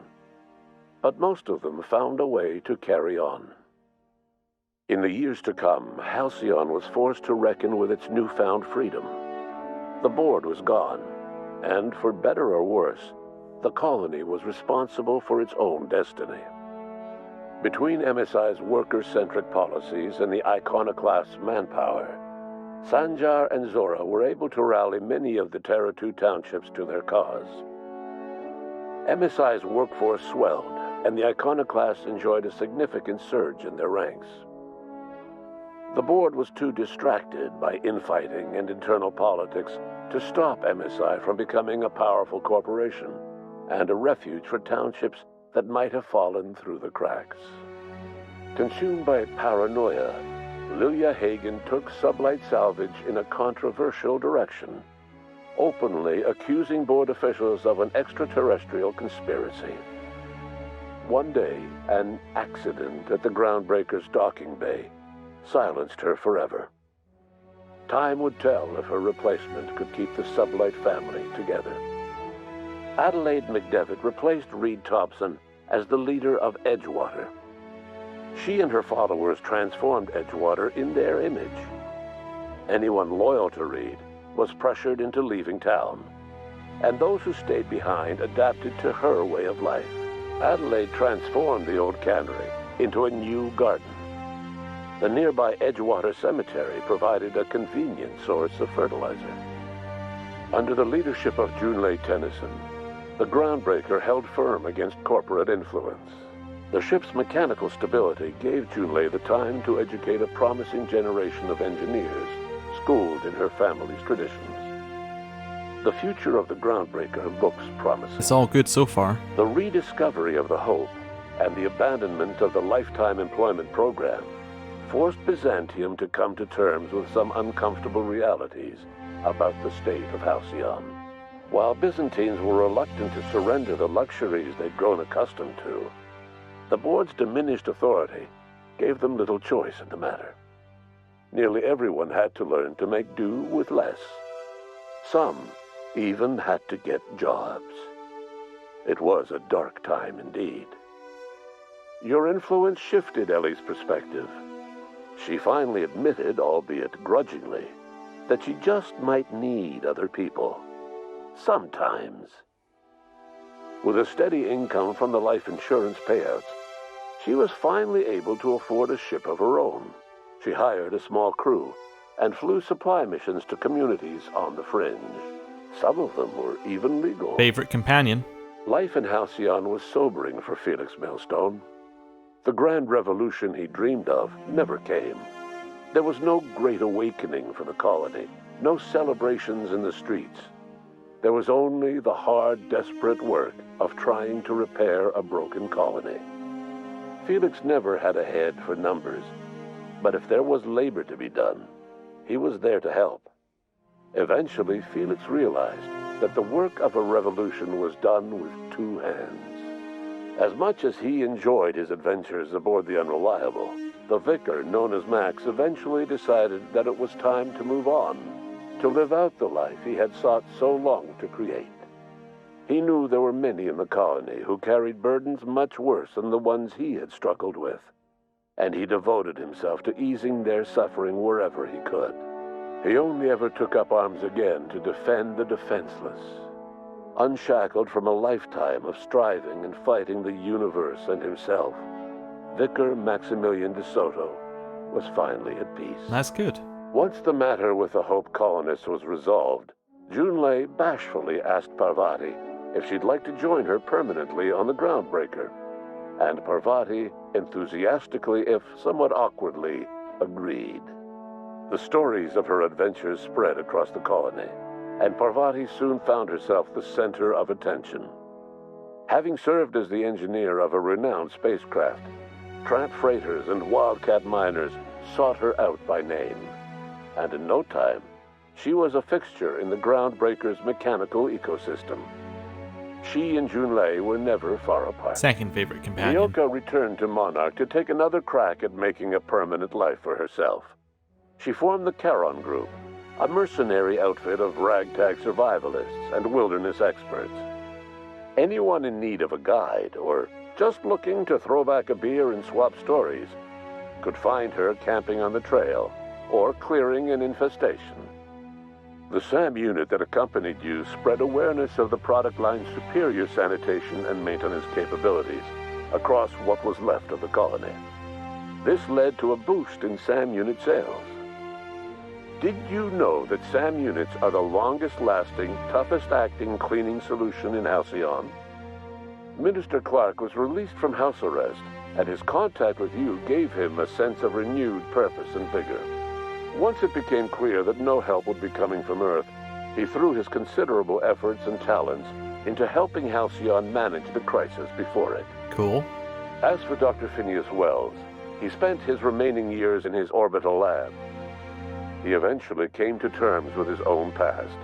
but most of them found a way to carry on. In the years to come, Halcyon was forced to reckon with its newfound freedom. The board was gone, and for better or worse, the colony was responsible for its own destiny. Between MSI's worker-centric policies and the iconoclast's manpower, Sanjar and Zora were able to rally many of the Terra 2 townships to their cause. MSI's workforce swelled, and the iconoclasts enjoyed a significant surge in their ranks. The board was too distracted by infighting and internal politics to stop MSI from becoming a powerful corporation and a refuge for townships that might have fallen through the cracks. Consumed by paranoia, Lilia Hagen took Sublight Salvage in a controversial direction, openly accusing board officials of an extraterrestrial conspiracy. One day, an accident at the Groundbreaker's docking bay silenced her forever. Time would tell if her replacement could keep the Sublight family together. Adelaide McDevitt replaced Reed Thompson as the leader of Edgewater. She and her followers transformed Edgewater in their image. Anyone loyal to Reed was pressured into leaving town, and those who stayed behind adapted to her way of life. Adelaide transformed the old cannery into a new garden. The nearby Edgewater Cemetery provided a convenient source of fertilizer. Under the leadership of Junlei Tennyson, the Groundbreaker held firm against corporate influence. The ship's mechanical stability gave Junlei the time to educate a promising generation of engineers schooled in her family's traditions. The future of the Groundbreaker looks promising. It's all good so far. The rediscovery of the Hope and the abandonment of the lifetime employment program forced Byzantium to come to terms with some uncomfortable realities about the state of Halcyon. While Byzantines were reluctant to surrender the luxuries they'd grown accustomed to, the board's diminished authority gave them little choice in the matter. Nearly everyone had to learn to make do with less. Some even had to get jobs. It was a dark time indeed. Your influence shifted Ellie's perspective. She finally admitted, albeit grudgingly, that she just might need other people. Sometimes. With a steady income from the life insurance payouts, she was finally able to afford a ship of her own. She hired a small crew and flew supply missions to communities on the fringe. Some of them were even legal. Favorite companion. Life in Halcyon was sobering for Felix Millstone. The grand revolution he dreamed of never came. There was no great awakening for the colony, no celebrations in the streets. There was only the hard, desperate work of trying to repair a broken colony. Felix never had a head for numbers, but if there was labor to be done, he was there to help. Eventually, Felix realized that the work of a revolution was done with two hands. As much as he enjoyed his adventures aboard the Unreliable, the vicar, known as Max, eventually decided that it was time to move on, to live out the life he had sought so long to create. He knew there were many in the colony who carried burdens much worse than the ones he had struggled with, and he devoted himself to easing their suffering wherever he could. He only ever took up arms again to defend the defenseless. Unshackled from a lifetime of striving and fighting the universe and himself, Vicar Maximilian de Soto was finally at peace. That's good. Once the matter with the Hope colonists was resolved, Junlei bashfully asked Parvati if she'd like to join her permanently on the Groundbreaker, and Parvati enthusiastically, if somewhat awkwardly, agreed. The stories of her adventures spread across the colony, and Parvati soon found herself the center of attention. Having served as the engineer of a renowned spacecraft, tramp freighters and wildcat miners sought her out by name. And in no time, she was a fixture in the groundbreaker's mechanical ecosystem. She and Junlei were never far apart. Second favorite companion. Nyoka returned to Monarch to take another crack at making a permanent life for herself. She formed the Charon Group, a mercenary outfit of ragtag survivalists and wilderness experts. Anyone in need of a guide, or just looking to throw back a beer and swap stories, could find her camping on the trail or clearing an infestation. The SAM unit that accompanied you spread awareness of the product line's superior sanitation and maintenance capabilities across what was left of the colony. This led to a boost in SAM unit sales. Did you know that SAM units are the longest-lasting, toughest-acting cleaning solution in Halcyon? Minister Clark was released from house arrest, and his contact with you gave him a sense of renewed purpose and vigor. Once it became clear that no help would be coming from Earth, he threw his considerable efforts and talents into helping Halcyon manage the crisis before it. Cool. As for Dr. Phineas Wells, he spent his remaining years in his orbital lab. He eventually came to terms with his own past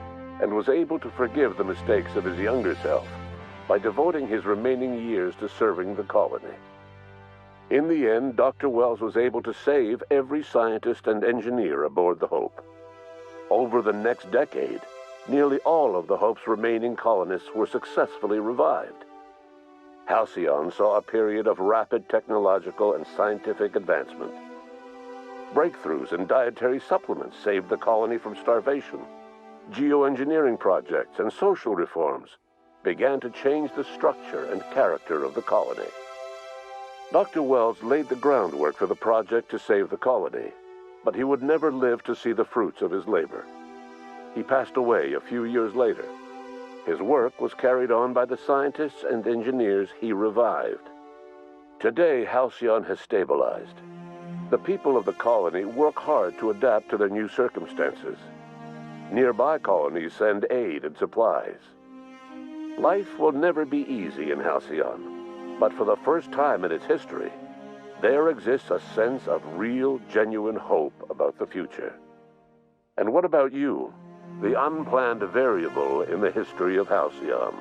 and was able to forgive the mistakes of his younger self by devoting his remaining years to serving the colony. In the end, Dr. Wells was able to save every scientist and engineer aboard the Hope. Over the next decade, nearly all of the Hope's remaining colonists were successfully revived. Halcyon saw a period of rapid technological and scientific advancement. Breakthroughs in dietary supplements saved the colony from starvation. Geoengineering projects and social reforms began to change the structure and character of the colony. Dr. Wells laid the groundwork for the project to save the colony, but he would never live to see the fruits of his labor. He passed away a few years later. His work was carried on by the scientists and engineers he revived. Today, Halcyon has stabilized. The people of the colony work hard to adapt to their new circumstances. Nearby colonies send aid and supplies. Life will never be easy in Halcyon, but for the first time in its history, there exists a sense of real, genuine hope about the future. And what about you, the unplanned variable in the history of Halcyon?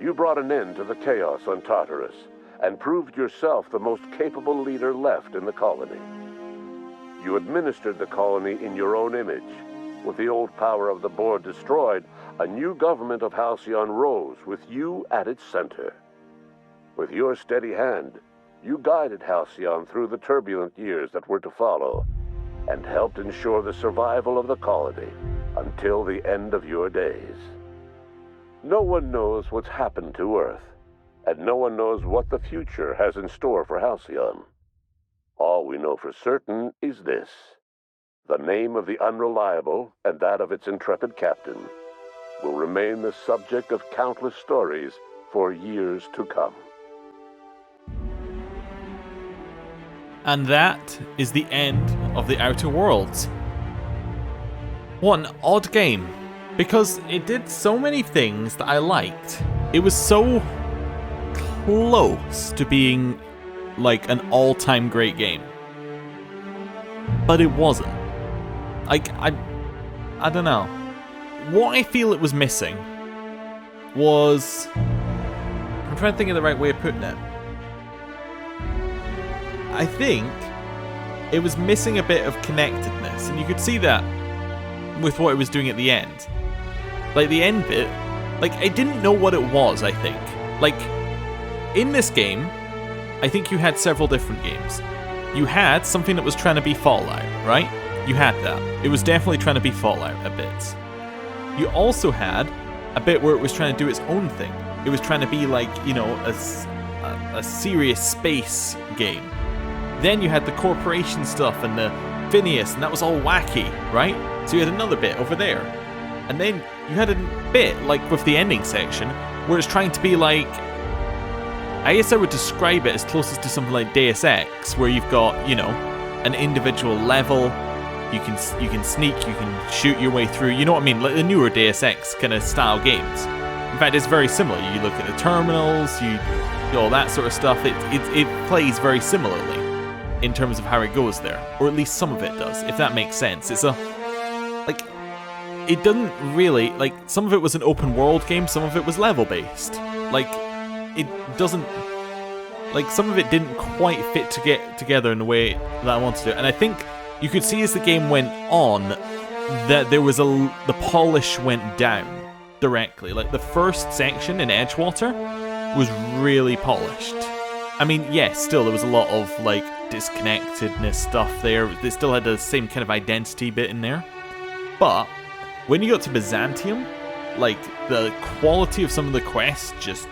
You brought an end to the chaos on Tartarus and proved yourself the most capable leader left in the colony. You administered the colony in your own image. With the old power of the board destroyed, a new government of Halcyon rose with you at its center. With your steady hand, you guided Halcyon through the turbulent years that were to follow, and helped ensure the survival of the colony until the end of your days. No one knows what's happened to Earth, and no one knows what the future has in store for Halcyon. All we know for certain is this: the name of the Unreliable and that of its intrepid captain will remain the subject of countless stories for years to come. And that is the end of The Outer Worlds. What an odd game, because it did so many things that I liked. It was so close to being like an all-time great game, but it wasn't. I don't know. What I feel it was missing was, I'm trying to think of the right way of putting it. I think it was missing a bit of connectedness, and you could see that with what it was doing at the end. Like the end bit, like I didn't know what it was, I think. Like in this game, I think you had several different games. You had something that was trying to be Fallout, right? You had that. It was definitely trying to be Fallout a bit. You also had a bit where it was trying to do its own thing. It was trying to be like, you know, a serious space game. Then you had the corporation stuff and the Phineas, and that was all wacky, right? So you had another bit over there. And then you had a bit, like with the ending section, where it's trying to be like, I guess I would describe it as closest to something like Deus Ex, where you've got, you know, an individual level, You can sneak, you can shoot your way through. You know what I mean? Like the newer Deus Ex kind of style games. In fact, it's very similar. You look at the terminals, you do all that sort of stuff. It plays very similarly in terms of how it goes there, or at least some of it does, if that makes sense. It's a like it doesn't really like some of it was an open world game, some of it was level based. Like it doesn't like some of it didn't quite fit to get together in the way that I wanted to, and I think you could see as the game went on that there was the polish went down directly. Like the first section in Edgewater was really polished. I mean, yes, still there was a lot of like disconnectedness stuff there. They still had the same kind of identity bit in there. But when you got to Byzantium, like the quality of some of the quests just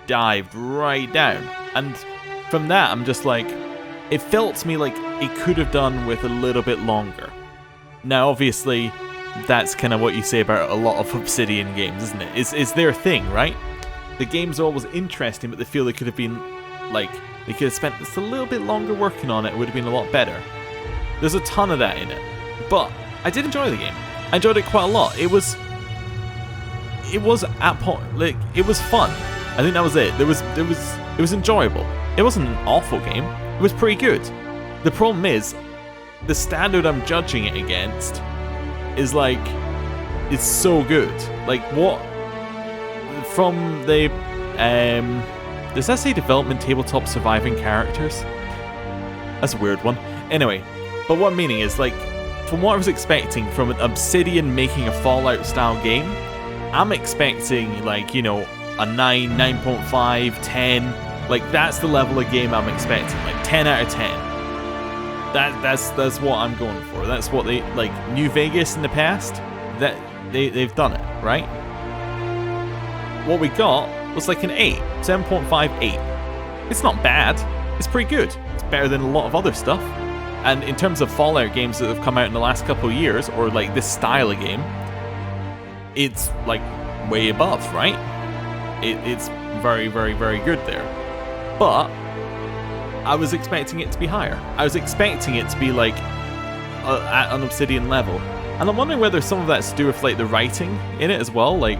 dived right down. And from that, I'm just like, it felt to me like it could have done with a little bit longer. Now, obviously, that's kind of what you say about a lot of Obsidian games, isn't it? It's their thing, right? The games are always interesting, but they feel they could have been, like, they could have spent just a little bit longer working on it. It would have been a lot better. There's a ton of that in it. But I did enjoy the game. I enjoyed it quite a lot. It was at point, like, it was fun. I think that was it. It was enjoyable. It wasn't an awful game. It was pretty good. The problem is, the standard I'm judging it against is like, it's so good. Like what from the does that say development tabletop surviving characters? That's a weird one. Anyway, but what I'm meaning is like, from what I was expecting from an Obsidian making a Fallout style game, I'm expecting like, you know, a 9, 9.5, 10. Like that's the level of game I'm expecting. Like 10 out of 10. That's what I'm going for. That's what they like. New Vegas in the past, that they've done it right. What we got was like an 8, 7.58. It's not bad. It's pretty good. It's better than a lot of other stuff. And in terms of Fallout games that have come out in the last couple of years, or like this style of game, it's like way above, right? It's very, very, very good there. But I was expecting it to be higher. I was expecting it to be like at an Obsidian level. And I'm wondering whether some of that's to do with like the writing in it as well. Like,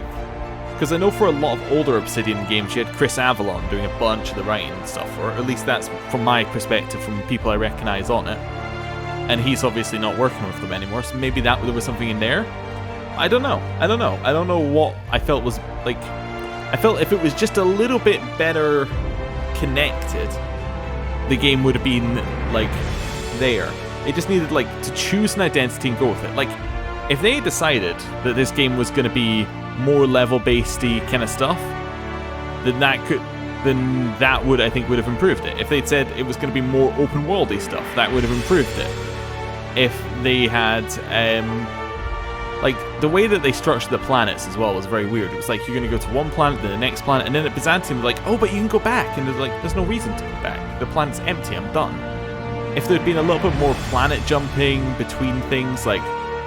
because I know for a lot of older Obsidian games, you had Chris Avalon doing a bunch of the writing and stuff, or at least that's from my perspective, from people I recognize on it. And he's obviously not working with them anymore, so maybe there was something in there. I don't know. I don't know what I felt was like. I felt if it was just a little bit better connected, the game would have been like there. It just needed like to choose an identity and go with it. Like if they decided that this game was going to be more level-basedy kind of stuff, then that would I think would have improved it. If they'd said it was going to be more open worldy stuff, that would have improved it. If they had like the way that they structured the planets as well was very weird. It was like you're going to go to one planet, then the next planet, and then at Byzantium, like, oh, but you can go back, and there's no reason to go back. The planet's empty. I'm done. If there'd been a little bit more planet jumping between things, like,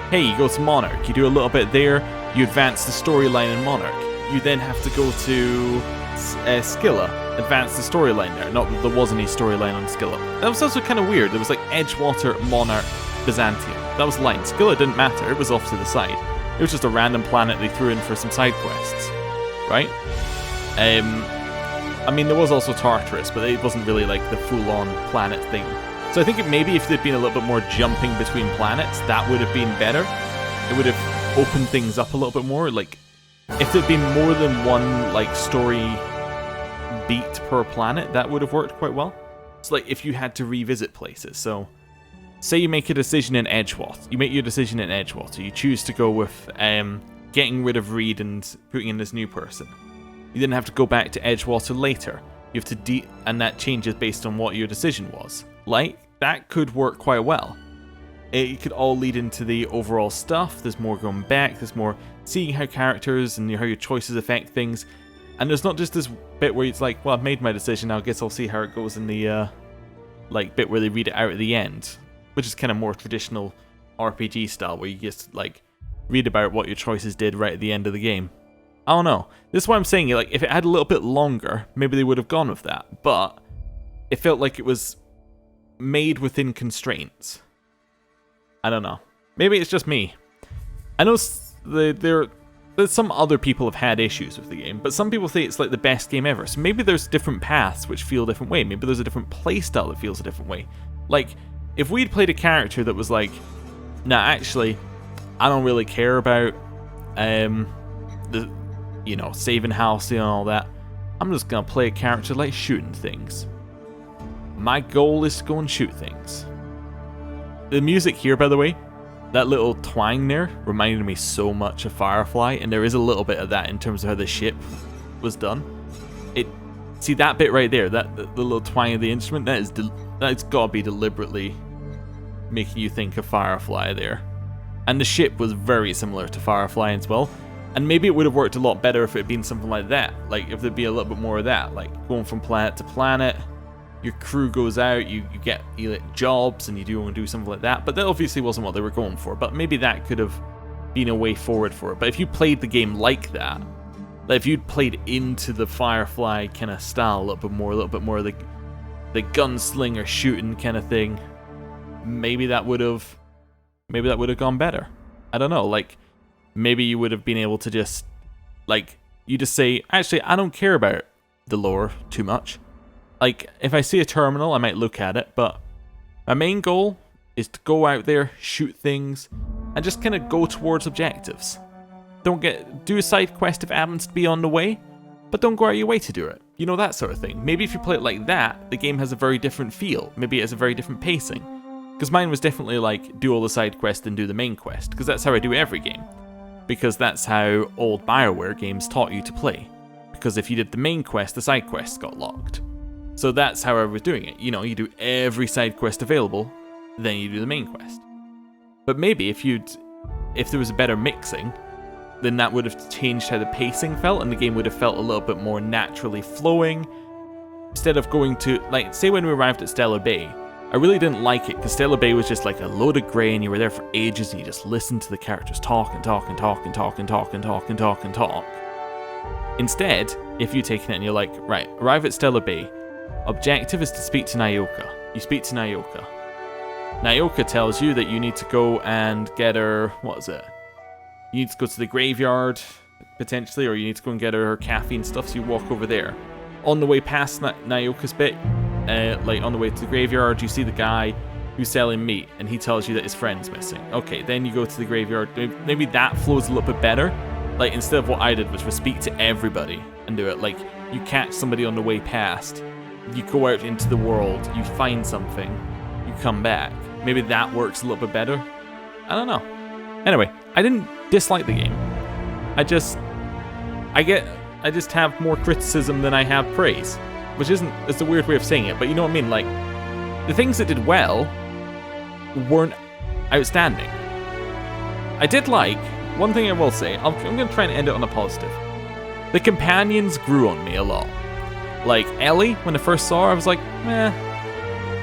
hey, you go to Monarch, you do a little bit there, you advance the storyline in Monarch. You then have to go to Scylla, advance the storyline there. Not that there was any storyline on Scylla. That was also kind of weird. There was like Edgewater, Monarch, Byzantium. That was the line. Scylla didn't matter. It was off to the side. It was just a random planet they threw in for some side quests, right? I mean, there was also Tartarus, but it wasn't really like the full-on planet thing. So I think maybe if there'd been a little bit more jumping between planets, that would have been better. It would have opened things up a little bit more. Like, if there'd been more than one like story beat per planet, that would have worked quite well. It's like if you had to revisit places. So, say you make a decision in Edgewater. You make your decision in Edgewater. You choose to go with getting rid of Reed and putting in this new person. You then have to go back to Edgewater later. You have to and that changes based on what your decision was. Like, that could work quite well. It could all lead into the overall stuff. There's more going back. There's more seeing how characters and how your choices affect things. And there's not just this bit where it's like, well, I've made my decision. I guess I'll see how it goes in the like bit where they read it out at the end, which is kind of more traditional RPG style, where you just like read about what your choices did right at the end of the game. I don't know. This is why I'm saying, like, if it had a little bit longer, maybe they would have gone with that. But it felt like it was made within constraints. I don't know. maybe it's just me. I know there's some other people have had issues with the game, but some people say it's like the best game ever. So maybe there's different paths which feel a different way. Maybe there's a different playstyle that feels a different way. Like, if we'd played a character that was like, nah, actually, I don't really care about saving Halcyon and all that. I'm just gonna play a character like shooting things. My goal is to go and shoot things. The music here, by the way, that little twang there reminded me so much of Firefly, and there is a little bit of that in terms of how the ship was done. See that bit right there, the little twang of the instrument, that's gotta be deliberately making you think of Firefly there. And the ship was very similar to Firefly as well. And maybe it would have worked a lot better if it had been something like that. Like, if there'd be a little bit more of that, like going from planet to planet. Your crew goes out, you get jobs, and you do something like that. But that obviously wasn't what they were going for. But maybe that could have been a way forward for it. But if you played the game like that, like if you'd played into the Firefly kind of style a little bit more of the gunslinger shooting kind of thing, maybe that would have gone better. I don't know. Like, maybe you would have been able to just, like, you just say, actually, I don't care about the lore too much. Like, if I see a terminal, I might look at it, but my main goal is to go out there, shoot things, and just kind of go towards objectives. Do a side quest if it happens to be on the way, but don't go out of your way to do it. You know, that sort of thing. Maybe if you play it like that, the game has a very different feel. Maybe it has a very different pacing. Because mine was definitely like, do all the side quests and do the main quest, because that's how I do every game. Because that's how old BioWare games taught you to play. Because if you did the main quest, the side quests got locked. So that's how I was doing it. You know, you do every side quest available, then you do the main quest. But maybe if there was a better mixing, then that would have changed how the pacing felt, and the game would have felt a little bit more naturally flowing. Instead of going to, like, say when we arrived at Stellar Bay, I really didn't like it, because Stellar Bay was just like a load of grey, and you were there for ages, and you just listened to the characters talk and talk and talk and talk and talk and talk and talk and talk. Instead, if you take it and you're like, right, arrive at Stellar Bay, objective is to speak to Nyoka. You speak to Nyoka. Nyoka tells you that you need to go and get her, what is it? You need to go to the graveyard, potentially, or you need to go and get her caffeine stuff, so you walk over there. On the way past Nyoka's bit, like on the way to the graveyard, you see the guy who's selling meat, and he tells you that his friend's missing. Okay, then you go to the graveyard. Maybe that flows a little bit better. Like, instead of what I did, which was speak to everybody and do it. Like, you catch somebody on the way past, you go out into the world, you find something, you come back. Maybe that works a little bit better. I don't know. Anyway, I didn't dislike the game. I just have more criticism than I have praise. Which it's a weird way of saying it, but you know what I mean? Like, the things that did well weren't outstanding. I did like, one thing I will say, I'm going to try and end it on a positive. The companions grew on me a lot. Like, Ellie, when I first saw her, I was like, meh.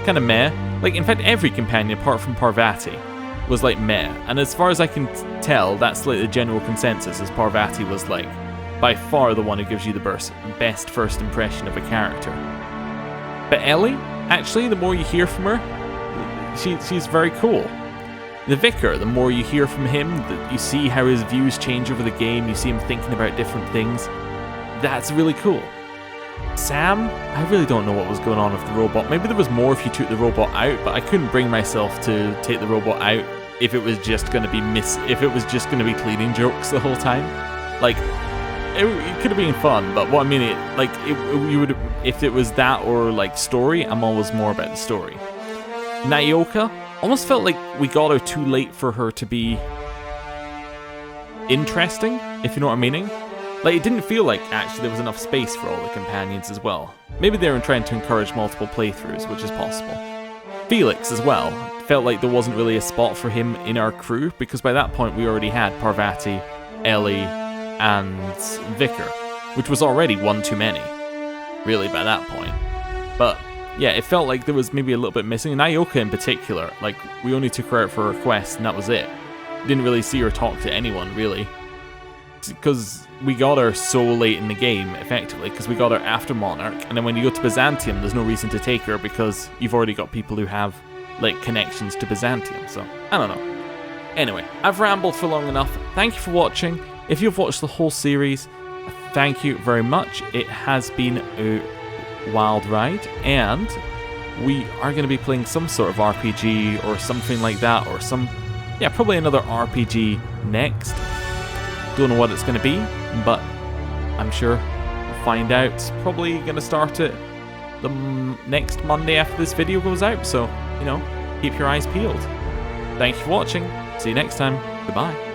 Kind of meh. Like, in fact, every companion apart from Parvati was like meh. And as far as I can tell, that's like the general consensus, as Parvati was like, by far the one who gives you the best first impression of a character. But Ellie, actually, the more you hear from her, she's very cool. The Vicar, the more you hear from him, you see how his views change over the game, you see him thinking about different things. That's really cool. Sam, I really don't know what was going on with the robot. Maybe there was more if you took the robot out, but I couldn't bring myself to take the robot out if it was just going to be cleaning jokes the whole time. Like, it could have been fun, but what I mean, you would, if it was that or like story, I'm always more about the story. Nyoka almost felt like we got her too late for her to be interesting, if you know what I'm meaning. Like, it didn't feel like actually there was enough space for all the companions as well. Maybe they were trying to encourage multiple playthroughs, which is possible. Felix as well, felt like there wasn't really a spot for him in our crew, because by that point we already had Parvati, Ellie, and Vicar, which was already one too many, really, by that point. But yeah, it felt like there was maybe a little bit missing. Nyoka in particular, like, we only took her out for a quest and that was it. Didn't really see her talk to anyone, really. Because we got her so late in the game, effectively, because we got her after Monarch, and then when you go to Byzantium, there's no reason to take her because you've already got people who have, like, connections to Byzantium, so, I don't know. Anyway, I've rambled for long enough. Thank you for watching. If you've watched the whole series, thank you very much. It has been a wild ride, and we are going to be playing some sort of RPG or something like that, or probably another RPG next. Don't know what it's going to be, but I'm sure we'll find out. Probably going to start it the next Monday after this video goes out, so, you know, keep your eyes peeled. Thank you for watching. See you next time. Goodbye.